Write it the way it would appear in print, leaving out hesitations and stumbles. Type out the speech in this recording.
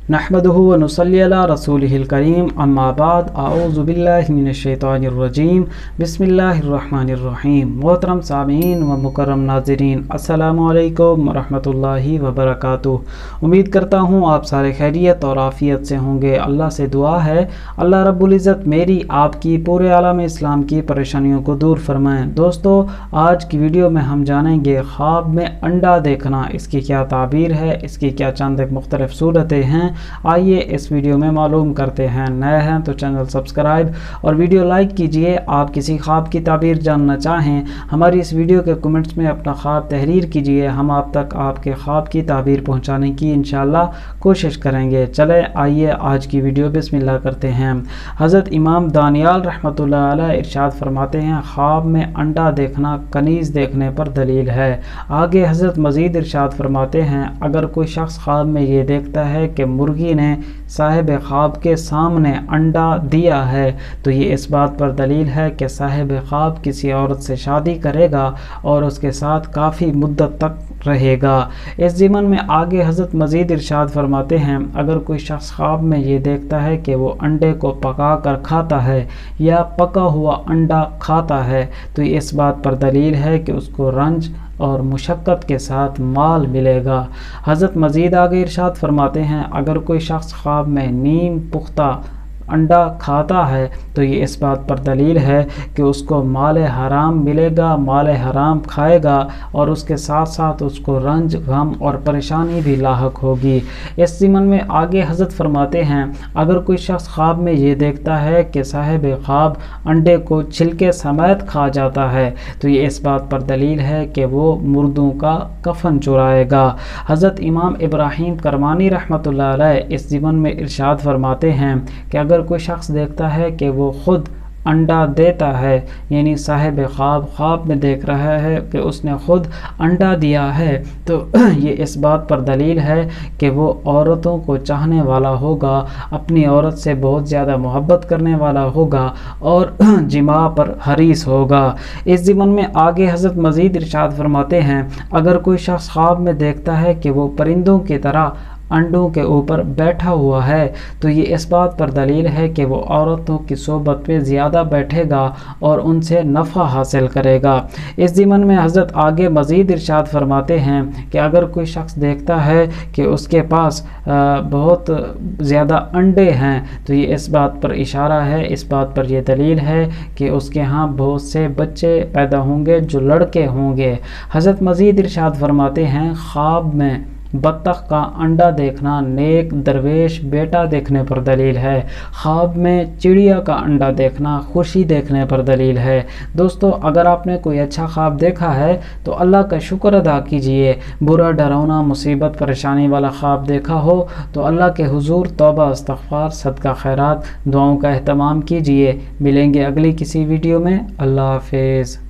नहमदुहु व नुसल्ली अला रसूलिहिल करीम अम्मा बाद आऊज़ु बिल्लाहि मिनश शैतानिर रजीम बिस्मिल्लाहिर रहमानिर रहीम। मोहतरम सामीन व मुकर्रम नाज़रीन, अस्सलामु अलैकुम व रहमतुल्लाहि व बरकातुहू। उम्मीद करता हूँ आप सारे खैरियत और आफ़ियत से होंगे। अल्लाह से दुआ है अल्लाह रब्बुल इज़्ज़त मेरी आपकी पूरे आलम इस्लाम की परेशानियों को दूर फरमाएँ। दोस्तों, आज की वीडियो में हम जानेंगे ख्वाब में अंडा देखना, इसकी क्या ताबीर है, इसकी क्या चंद एक मुख्तलिफ सूरतें हैं। आइए इस वीडियो में मालूम करते हैं। नए हैं तो चैनल सब्सक्राइब और वीडियो लाइक कीजिए। आप किसी ख्वाब की ताबीर जानना चाहें, हमारी इस वीडियो के कमेंट्स में अपना ख्वाब तहरीर कीजिए। हम आप तक आपके ख्वाब की ताबीर पहुंचाने की इंशाअल्लाह कोशिश करेंगे। चले आइए आज की वीडियो बिस्मिल्लाह करते हैं। हज़रत इमाम दानियाल रहमतुल्लाह अलैह इरशाद फरमाते हैं, ख्वाब में अंडा देखना कनीज़ देखने पर दलील है। आगे हज़रत मज़ीद इरशाद फरमाते हैं, अगर कोई शख्स ख्वाब में ये देखता है कि मुर्गी ने साहिब ख्वाब के सामने अंडा दिया है, तो ये इस बात पर दलील है कि साहिब ख्वाब किसी औरत से शादी करेगा और उसके साथ काफ़ी मुद्दत तक रहेगा। इस ज़िमन में आगे हज़रत मज़ीद इरशाद फरमाते हैं, अगर कोई शख्स ख्वाब में ये देखता है कि वो अंडे को पका कर खाता है या पका हुआ अंडा खाता है, तो ये इस बात पर दलील है कि उसको रंज और मुशक्क़त के साथ माल मिलेगा। हज़रत मज़ीद आगे इरशाद फरमाते हैं, अगर कोई शख्स ख्वाब में नीम पुख्ता अंडा खाता है, तो ये इस बात पर दलील है कि उसको माल हराम मिलेगा, माल हराम खाएगा और उसके साथ साथ उसको रंज, गम और परेशानी भी लाहक होगी। इस ज़िमन में आगे हज़रत फरमाते हैं, अगर कोई शख्स ख्वाब में ये देखता है कि साहिब ख्वाब अंडे को छिलके समेत खा जाता है, तो ये इस बात पर दलील है कि वो मुर्दों का कफन चुराएगा। हज़रत इमाम इब्राहीम करमानी रहमतुल्लाह अलैह इस ज़िमन में इरशाद फरमाते हैं कि अगर कोई शख्स देखता है कि वो ख़ुद अंडा देता है, यानी साहिब ख्वाब में देख रहा है कि उसने ख़ुद अंडा दिया है, तो ये इस बात पर दलील है कि वो औरतों को चाहने वाला होगा, अपनी औरत से बहुत ज़्यादा मोहब्बत करने वाला होगा और जिमा पर हरीस होगा। इस ज़िमन में आगे हज़रत मज़ीद इरशाद फरमाते हैं, अगर कोई शख्स ख्वाब में देखता है कि वो परिंदों की तरह अंडों के ऊपर बैठा हुआ है, तो ये इस बात पर दलील है कि वो औरतों की सोबत पे ज़्यादा बैठेगा और उनसे नफ़ा हासिल करेगा। इस ज़िमन में हज़रत आगे मज़ीद इरशाद फरमाते हैं कि अगर कोई शख्स देखता है कि उसके पास बहुत ज़्यादा अंडे हैं, तो ये इस बात पर इशारा है, इस बात पर यह दलील है कि उसके यहाँ बहुत से बच्चे पैदा होंगे जो लड़के होंगे। हज़रत मज़ीद इरशाद फरमाते हैं, ख्वाब में बत्तख का अंडा देखना नेक दरवेश बेटा देखने पर दलील है। ख्वाब में चिड़िया का अंडा देखना खुशी देखने पर दलील है। दोस्तों, अगर आपने कोई अच्छा ख्वाब देखा है तो अल्लाह का शुक्र अदा कीजिए। बुरा, डरावना, मुसीबत, परेशानी वाला ख्वाब देखा हो तो अल्लाह के हुजूर तौबा, इस्तग़फ़ार, सदका खैरात, दुआओं का एहतमाम कीजिए। मिलेंगे अगली किसी वीडियो में। अल्लाह हाफ़िज़।